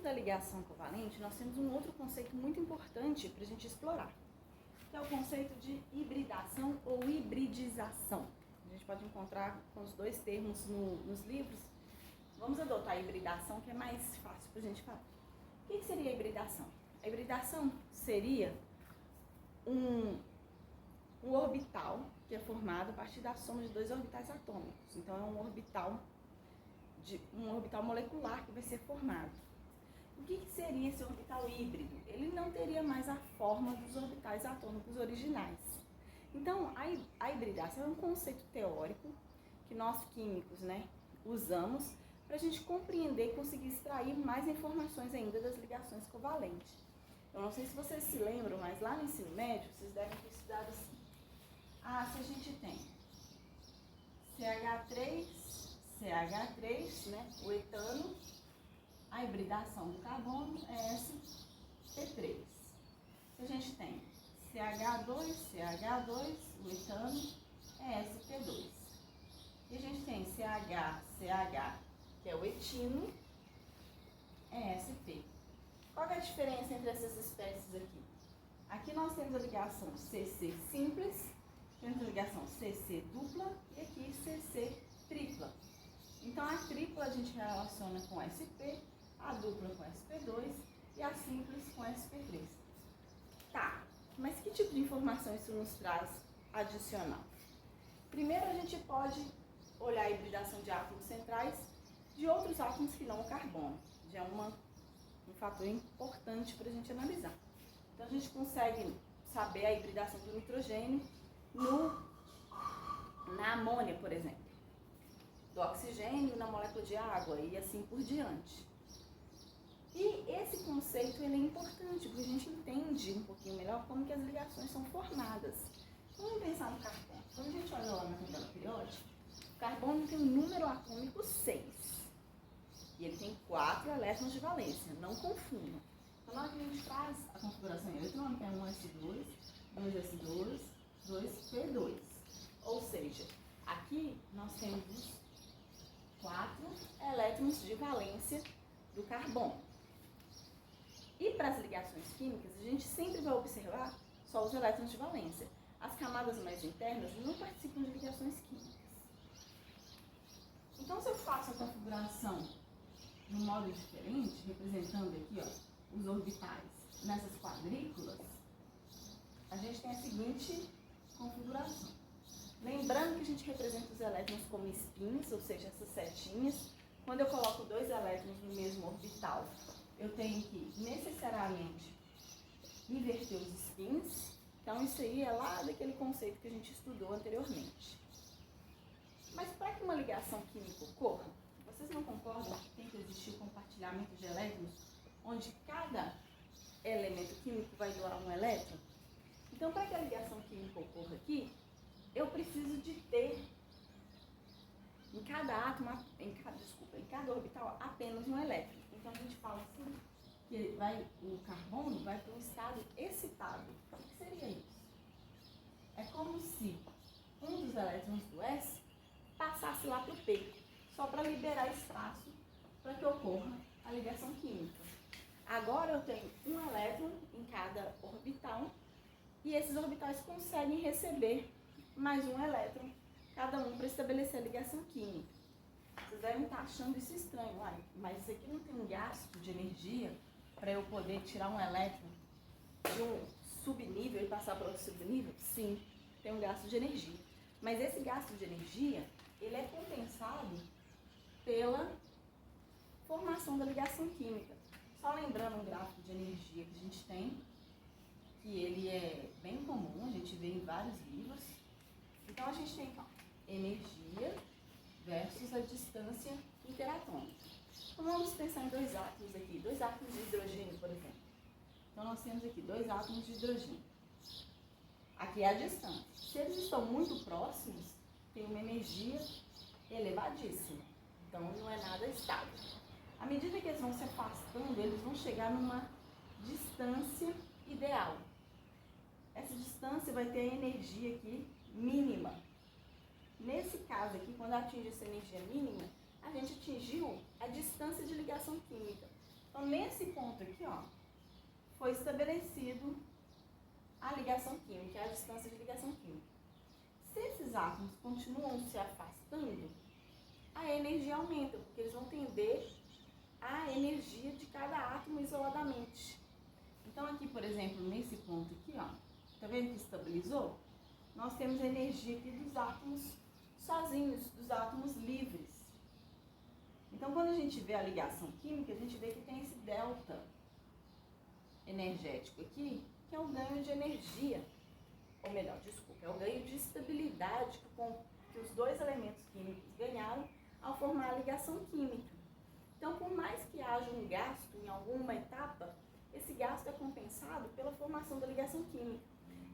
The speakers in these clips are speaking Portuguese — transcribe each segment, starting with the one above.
da ligação covalente, nós temos um outro conceito muito importante para a gente explorar, que é o conceito de hibridação ou hibridização. A gente pode encontrar com os dois termos nos livros. Vamos adotar a hibridação, que é mais fácil para a gente falar. O que seria a hibridação? A hibridação seria um orbital que é formado a partir da soma de dois orbitais atômicos. Então, é um orbital molecular que vai ser formado. O que seria esse orbital híbrido? Ele não teria mais a forma dos orbitais atômicos originais. Então, a hibridação é um conceito teórico que nós químicos, usamos para a gente compreender e conseguir extrair mais informações ainda das ligações covalentes. Eu não sei se vocês se lembram, mas lá no ensino médio, vocês devem ter estudado assim. Se a gente tem CH3, o etano, a hibridação do carbono é sp3. Se a gente tem CH2, o etano é sp2. E a gente tem CH, que é o etino, é sp. Qual é a diferença entre essas espécies aqui? Aqui nós temos a ligação CC simples, temos a ligação CC dupla e aqui CC tripla. Então a tripla a gente relaciona com SP, a dupla com SP2 e a simples com SP3. Tá, mas que tipo de informação isso nos traz adicional? Primeiro a gente pode olhar a hibridação de átomos centrais de outros átomos que não o carbono. Já é um fator importante para a gente analisar. Então a gente consegue saber a hibridação do nitrogênio na amônia, por exemplo, do oxigênio na molécula de água e assim por diante. E esse conceito ele é importante porque a gente entende um pouquinho melhor como que as ligações são formadas. Vamos pensar no carbono. Quando a gente olha lá na tabela periódica, o carbono tem um número atômico 6. E ele tem 4 elétrons de valência, não confundam. Então, na hora que a gente faz a configuração eletrônica, é 1s2, 2s2, 2p2. Ou seja, aqui nós temos 4 elétrons de valência do carbono. E para as ligações químicas, a gente sempre vai observar só os elétrons de valência. As camadas mais internas não participam de ligações químicas. Então, se eu faço a configuração de um modo diferente, representando aqui os orbitais nessas quadrículas, a gente tem a seguinte configuração. Lembrando que a gente representa os elétrons como spins, ou seja, essas setinhas. Quando eu coloco 2 elétrons no mesmo orbital, eu tenho que necessariamente inverter os spins. Então, isso aí é lá daquele conceito que a gente estudou anteriormente. Mas para que uma ligação química ocorra, vocês não concordam que tem que existir o compartilhamento de elétrons, onde cada elemento químico vai doar um elétron? Então, para que a ligação química ocorra aqui, eu preciso de ter em cada orbital apenas um elétron. Então, a gente fala assim, que o carbono vai para um estado excitado. O que seria isso? É como se um dos elétrons do S passasse lá para o P, só para liberar espaço para que ocorra a ligação química. Agora eu tenho um elétron em cada orbital e esses orbitais conseguem receber mais um elétron, cada um para estabelecer a ligação química. Vocês devem estar achando isso estranho, mas isso aqui não tem um gasto de energia para eu poder tirar um elétron de um subnível e passar para outro subnível? Sim, tem um gasto de energia. Mas esse gasto de energia, ele é compensado pela formação da ligação química. Só lembrando um gráfico de energia que a gente tem, que ele é bem comum, a gente vê em vários livros. Então, a gente tem energia versus a distância interatômica. Então, vamos pensar em 2 átomos aqui, 2 átomos de hidrogênio, por exemplo. Então, nós temos aqui 2 átomos de hidrogênio. Aqui é a distância. Se eles estão muito próximos, tem uma energia elevadíssima. Então, não é nada estável. À medida que eles vão se afastando, eles vão chegar numa distância ideal. Essa distância vai ter a energia aqui mínima. Nesse caso aqui, quando atinge essa energia mínima, a gente atingiu a distância de ligação química. Então, nesse ponto aqui, ó, foi estabelecido a ligação química, a distância de ligação química. Se esses átomos continuam se afastando, a energia aumenta, porque eles vão tender a energia de cada átomo isoladamente. Então, aqui, por exemplo, nesse ponto aqui, ó, tá vendo que estabilizou? Nós temos a energia aqui dos átomos sozinhos, dos átomos livres. Então, quando a gente vê a ligação química, a gente vê que tem esse delta energético aqui, que é o ganho de energia, ou melhor, desculpa, é o ganho de estabilidade que os dois elementos químicos ganharam ao formar a ligação química. Então, por mais que haja um gasto em alguma etapa, esse gasto é compensado pela formação da ligação química.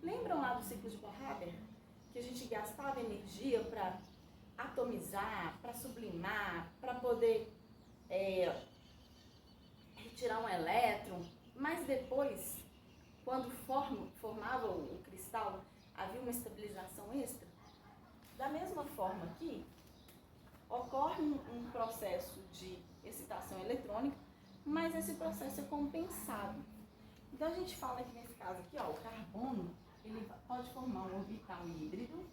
Lembram lá do ciclo de Bohr-Haber? Que a gente gastava energia para atomizar, para sublimar, para poder retirar um elétron, mas depois, quando formava o cristal, havia uma estabilização extra? Da mesma forma aqui, ocorre um processo de excitação eletrônica, mas esse processo é compensado. Então a gente fala que nesse caso aqui, ó, o carbono, ele pode formar um orbital híbrido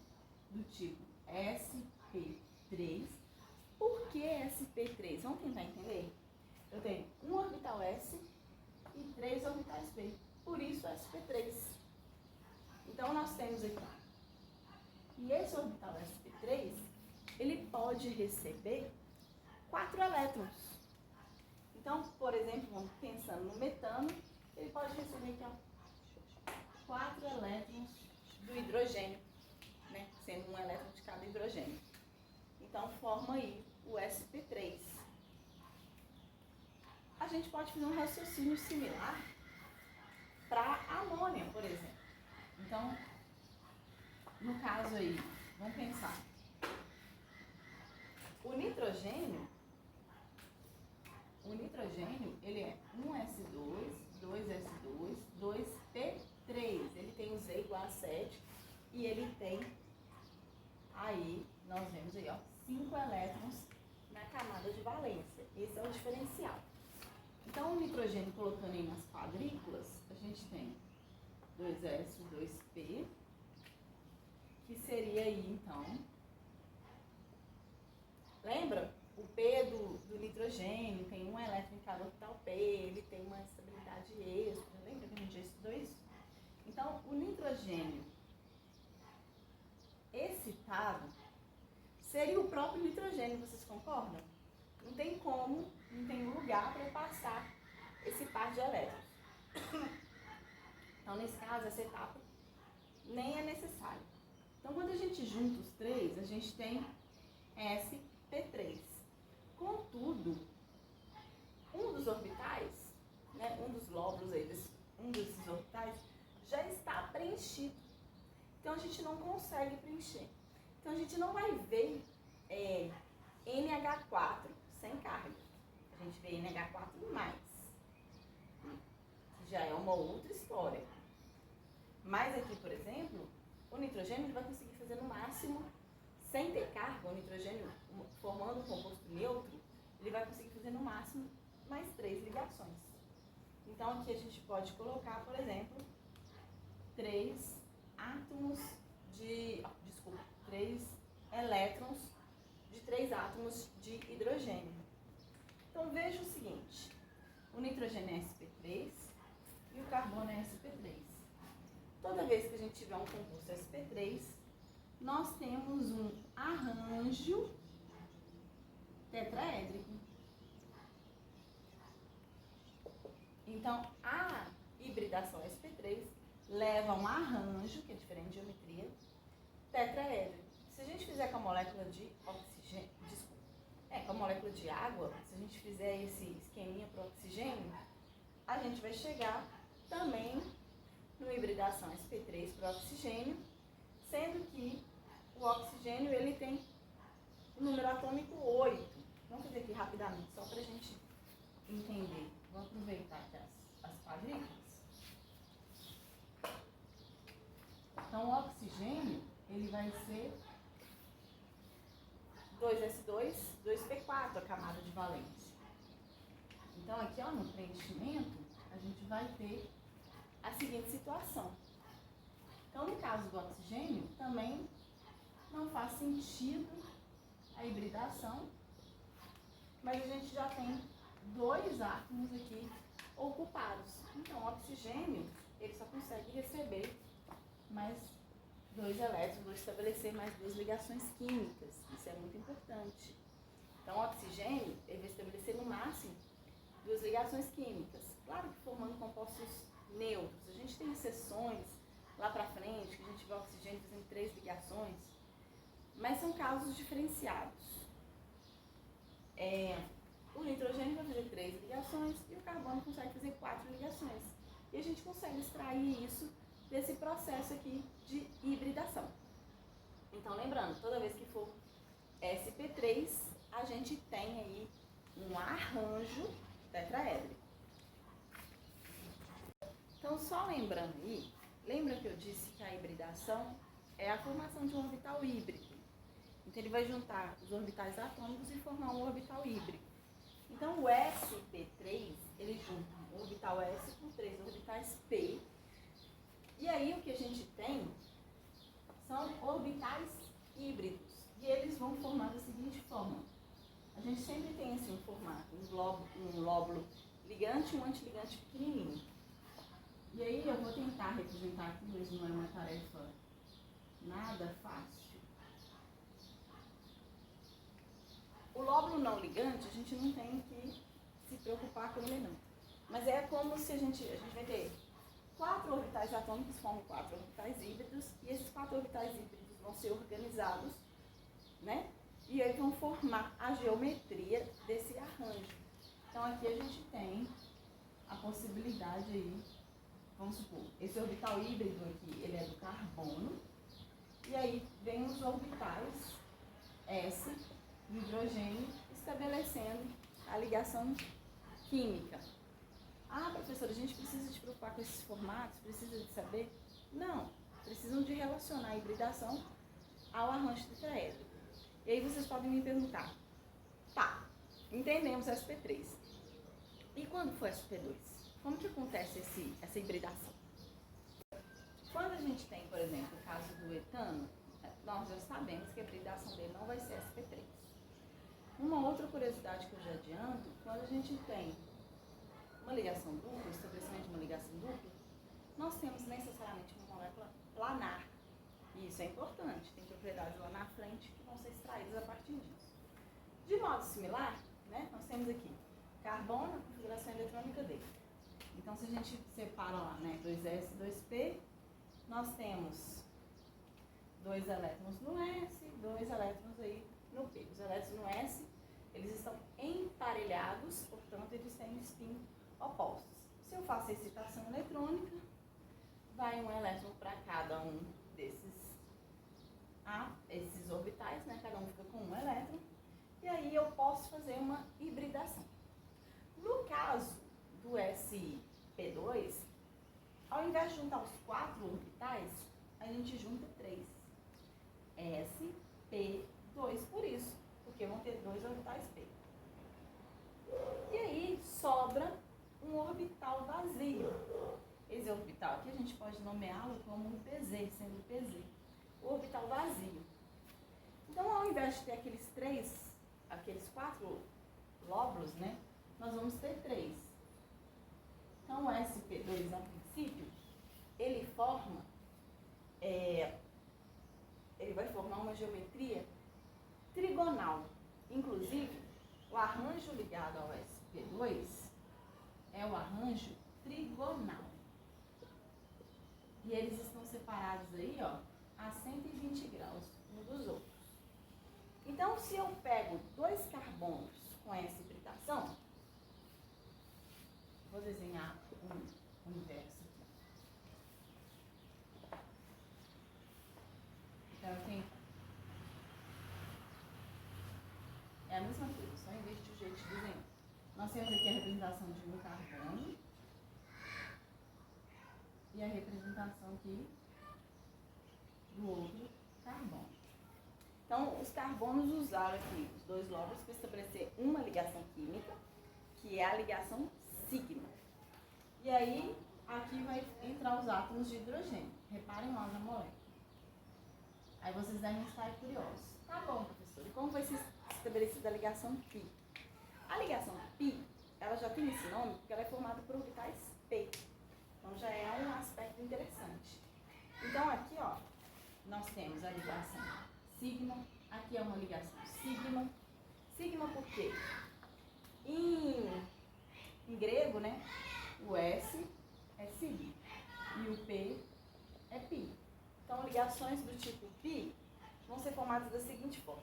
do tipo sp3. Por que sp3? Vamos tentar entender? Eu tenho um orbital s e 3 orbitais p, por isso sp3. Então nós temos aqui, e esse orbital sp3, ele pode receber 4 elétrons. Então, por exemplo, vamos pensando no metano, ele pode receber aqui, ó, 4 elétrons do hidrogênio, né? Sendo um elétron de cada hidrogênio. Então, forma aí o sp3. A gente pode fazer um raciocínio similar para amônia, por exemplo. Então, no caso aí, vamos pensar. O nitrogênio, ele é 1s2, 2s2, 2p3. Ele tem o Z igual a 7 e ele tem, aí, nós vemos aí, ó, 5 elétrons na camada de valência. Esse é o diferencial. Então, o nitrogênio, colocando aí nas quadrículas, a gente tem 2s, 2p, que seria aí, então, lembra? O P do nitrogênio tem um elétron em cada orbital P, ele tem uma estabilidade extra, lembra que a gente já estudou isso? Então, o nitrogênio excitado seria o próprio nitrogênio, vocês concordam? Não tem como, não tem lugar para passar esse par de elétrons. Então, nesse caso, essa etapa nem é necessária. Então, quando a gente junta os três, a gente tem sp3. Contudo, um dos orbitais, né, um dos lóbulos aí, um desses orbitais, já está preenchido. Então, a gente não consegue preencher. Então, a gente não vai ver NH4 sem carga. A gente vê NH4 mais. Já é uma outra história. Mas aqui, por exemplo, o nitrogênio ele vai conseguir fazer no máximo, sem ter carga, o nitrogênio formando um composto neutro, ele vai conseguir fazer no máximo mais 3 ligações. Então aqui a gente pode colocar, por exemplo, 3 elétrons de 3 átomos de hidrogênio. Então veja o seguinte, o nitrogênio é sp3 e o carbono é sp3. Toda vez que a gente tiver um composto sp3, nós temos um arranjo tetraédrico. Então, a hibridação sp3 leva a um arranjo, que é diferente de geometria, tetraédrico. Se a gente fizer com a molécula de oxigênio, com a molécula de água, se a gente fizer esse esqueminha para o oxigênio, a gente vai chegar também no hibridação sp3 para o oxigênio, sendo que o oxigênio ele tem o número atômico 8. Vamos fazer aqui rapidamente, só para a gente entender. Vou aproveitar aqui as quadrículas. Então, o oxigênio ele vai ser 2s2, 2p4, a camada de valência. Então, aqui ó, no preenchimento, a gente vai ter a seguinte situação. Então, no caso do oxigênio, também não faz sentido a hibridação, mas a gente já tem 2 átomos aqui ocupados. Então, o oxigênio, ele só consegue receber mais 2 elétrons, vou estabelecer mais 2 ligações químicas. Isso é muito importante. Então, o oxigênio, ele vai estabelecer no máximo 2 ligações químicas. Claro que formando compostos neutros. A gente tem exceções lá pra frente, que a gente vê o oxigênio fazendo 3 ligações, mas são casos diferenciados. O nitrogênio vai fazer 3 ligações e o carbono consegue fazer 4 ligações. E a gente consegue extrair isso desse processo aqui de hibridação. Então, lembrando, toda vez que for sp3, a gente tem aí um arranjo tetraédrico. Então, só lembrando aí, lembra que eu disse que a hibridação é a formação de um orbital híbrido. Então, ele vai juntar os orbitais atômicos e formar um orbital híbrido. Então, o sp3, ele junta o orbital s com 3 orbitais p. E aí, o que a gente tem são orbitais híbridos. E eles vão formar da seguinte forma. A gente sempre tem assim um formato, um lóbulo ligante e um antiligante pequenininho. E aí, eu vou tentar representar aqui, mas não é uma tarefa nada fácil. O lóbulo não ligante, a gente não tem que se preocupar com ele não. Mas é como se a gente vai ter 4 orbitais atômicos, formam 4 orbitais híbridos, e esses 4 orbitais híbridos vão ser organizados, né? E aí vão formar a geometria desse arranjo. Então aqui a gente tem a possibilidade aí, vamos supor, esse orbital híbrido aqui, ele é do carbono, e aí vem os orbitais S, do hidrogênio, estabelecendo a ligação química. Ah, professora, a gente precisa se preocupar com esses formatos? Precisa de saber? Não, precisam de relacionar a hibridação ao arranjo tetraédrico. E aí vocês podem me perguntar, tá, entendemos sp3. E quando for sp2? Como que acontece essa hibridação? Quando a gente tem, por exemplo, o caso do etano, nós já sabemos que a hibridação dele não vai ser sp3. Uma outra curiosidade que eu já adianto, quando a gente tem uma ligação dupla, estabelecimento de uma ligação dupla, nós temos necessariamente uma molécula planar. E isso é importante, tem propriedades lá na frente que vão ser extraídas a partir disso. De modo similar, né, nós temos aqui carbono, a configuração eletrônica dele. Então, se a gente separa lá, né, 2s e 2p, nós temos 2 elétrons no s, 2 elétrons aí no p. Os elétrons no s, eles estão emparelhados, portanto, eles têm spin opostos. Se eu faço a excitação eletrônica, vai um elétron para cada um esses orbitais, né? Cada um fica com um elétron, e aí eu posso fazer uma hibridação. No caso do sp2, ao invés de juntar os 4 orbitais, a gente junta 3. sp2 por isso, porque vão ter 2 orbitais p. E aí sobra um orbital vazio. Esse orbital aqui a gente pode nomeá-lo como um PZ, sendo PZ. O orbital vazio. Então, ao invés de ter aqueles 4 lóbulos, né, nós vamos ter 3. Então, o sp2, a princípio, ele vai formar uma geometria trigonal. Inclusive, o arranjo ligado ao sp2 é o arranjo trigonal. E eles estão separados aí, ó, a 120 graus um dos outros. Então, se eu pego 2 carbonos com essa hibridação, vou desenhar um inverso aqui. Então, eu tenho... É a mesma coisa, só em vez de o jeito de desenhar. Nós temos aqui a representação de um carbono e a representação aqui do outro carbono. Então, os carbonos usaram aqui os 2 lóbulos para estabelecer uma ligação química, que que é a ligação sigma. E aí, aqui vai entrar os átomos de hidrogênio. Reparem lá na molécula. Aí vocês devem estar curiosos. Tá bom, professor, e como vai ser estabelecida a ligação π? A ligação π, ela já tem esse nome porque ela é formada por orbitais p. Então já é um aspecto interessante. Então aqui, ó, nós temos a ligação sigma. Aqui é uma ligação sigma. Sigma por quê? Em grego, né, o S é sigma e o P é π. Então, ligações do tipo π vão ser formadas da seguinte forma.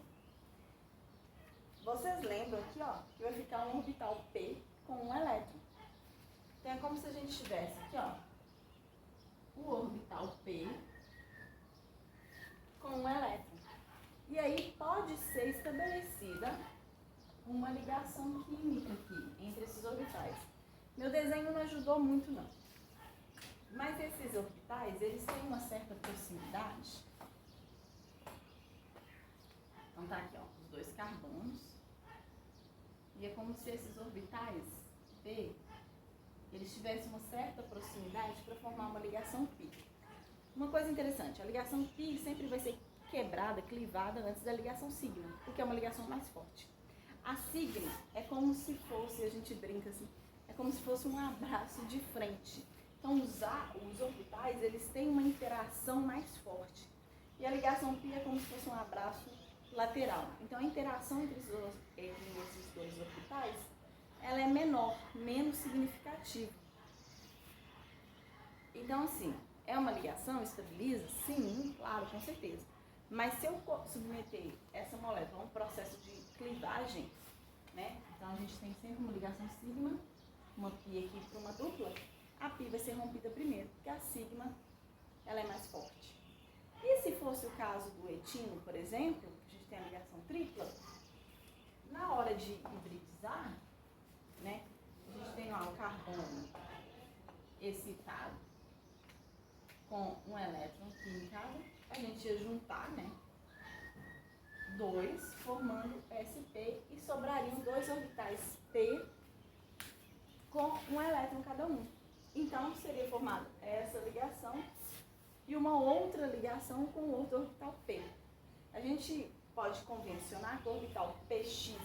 Vocês lembram aqui, ó, que vai ficar um orbital P com um elétron. Então, é como se a gente tivesse aqui, ó, o orbital P com um elétron. E aí pode ser estabelecida uma ligação química aqui entre esses orbitais. Meu desenho não ajudou muito, não. Mas esses orbitais, eles têm uma certa proximidade. Então tá aqui, ó, os dois carbonos. E é como se esses orbitais P, eles tivessem uma certa proximidade para formar uma ligação π. Uma coisa interessante, a ligação π sempre vai ser quebrada, clivada antes da ligação sigma, porque é uma ligação mais forte. A sigma é como se fosse, a gente brinca assim, é como se fosse um abraço de frente. Então, os orbitais, eles têm uma interação mais forte. E a ligação π é como se fosse um abraço lateral. Então, a interação entre esses dois orbitais, ela é menor, menos significativa. Então, assim, é uma ligação, estabiliza? Sim, claro, com certeza. Mas se eu submeter essa molécula a um processo de clivagem, né? Então, a gente tem sempre uma ligação sigma, uma π aqui para uma dupla, a π vai ser rompida primeiro, porque a sigma, ela é mais forte. E se fosse o caso do etino, por exemplo, a gente tem a ligação tripla, na hora de hibridizar, né, a gente tem lá o carbono excitado com um elétron quincado, a gente ia juntar, né, dois, formando sp, e sobrariam dois orbitais p com um elétron cada um. Então, seria formada essa ligação e uma outra ligação com o outro orbital P. A gente pode convencionar que o orbital PX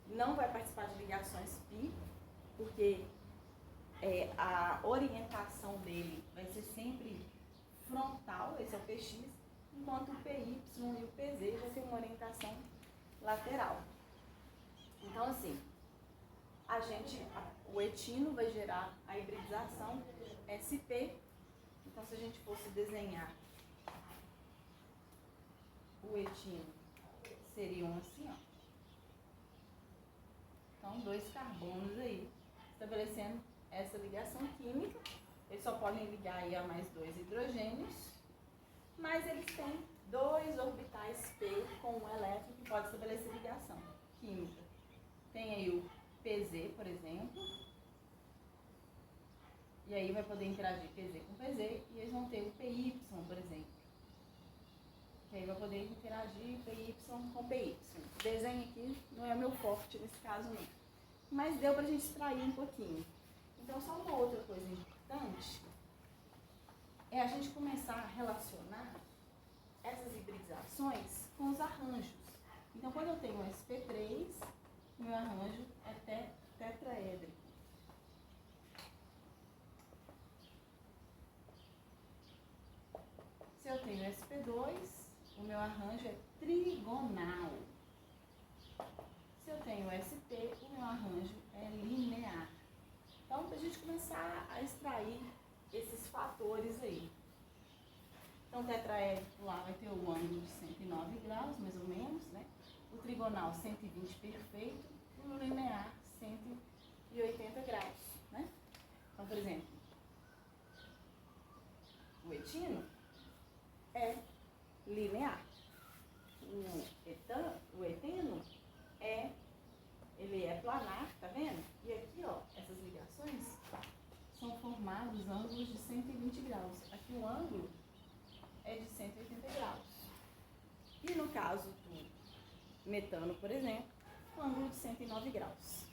não vai participar de ligações π, porque a orientação dele vai ser sempre frontal, esse é o PX, enquanto o PY e o PZ já tem uma orientação lateral. Então, assim, o etino vai gerar a hibridização SP. Então, se a gente fosse desenhar o etino, seriam assim, ó. Então, dois carbonos aí, estabelecendo essa ligação química. Eles só podem ligar aí a mais dois hidrogênios, mas eles têm dois orbitais P com um elétron que pode estabelecer ligação química. Tem aí o PZ, por exemplo, e aí vai poder interagir PZ com PZ, e eles vão ter o PY, por exemplo, que aí vai poder interagir PY com PY. O desenho aqui não é meu forte nesse caso não, mas deu pra gente extrair um pouquinho. Então, só uma outra coisa importante é a gente começar a relacionar essas hibridizações com os arranjos. Então, quando eu tenho um sp3, meu arranjo é tetraédrico. Se eu tenho sp2, o meu arranjo é trigonal. Se eu tenho sp, o meu arranjo é linear. Então, para a gente começar a extrair esses fatores aí. Então, o tetraédrico lá vai ter o ângulo de 109 graus, mais ou menos, né? O trigonal 120 perfeito, e o linear 180 graus, né? Então, por exemplo, o etino é linear. O eteno ele é planar, tá vendo? E aqui, ó, essas ligações são formados ângulos de 120 graus. Aqui o ângulo é de 180 graus. E no caso do metano, por exemplo, o ângulo de 109 graus.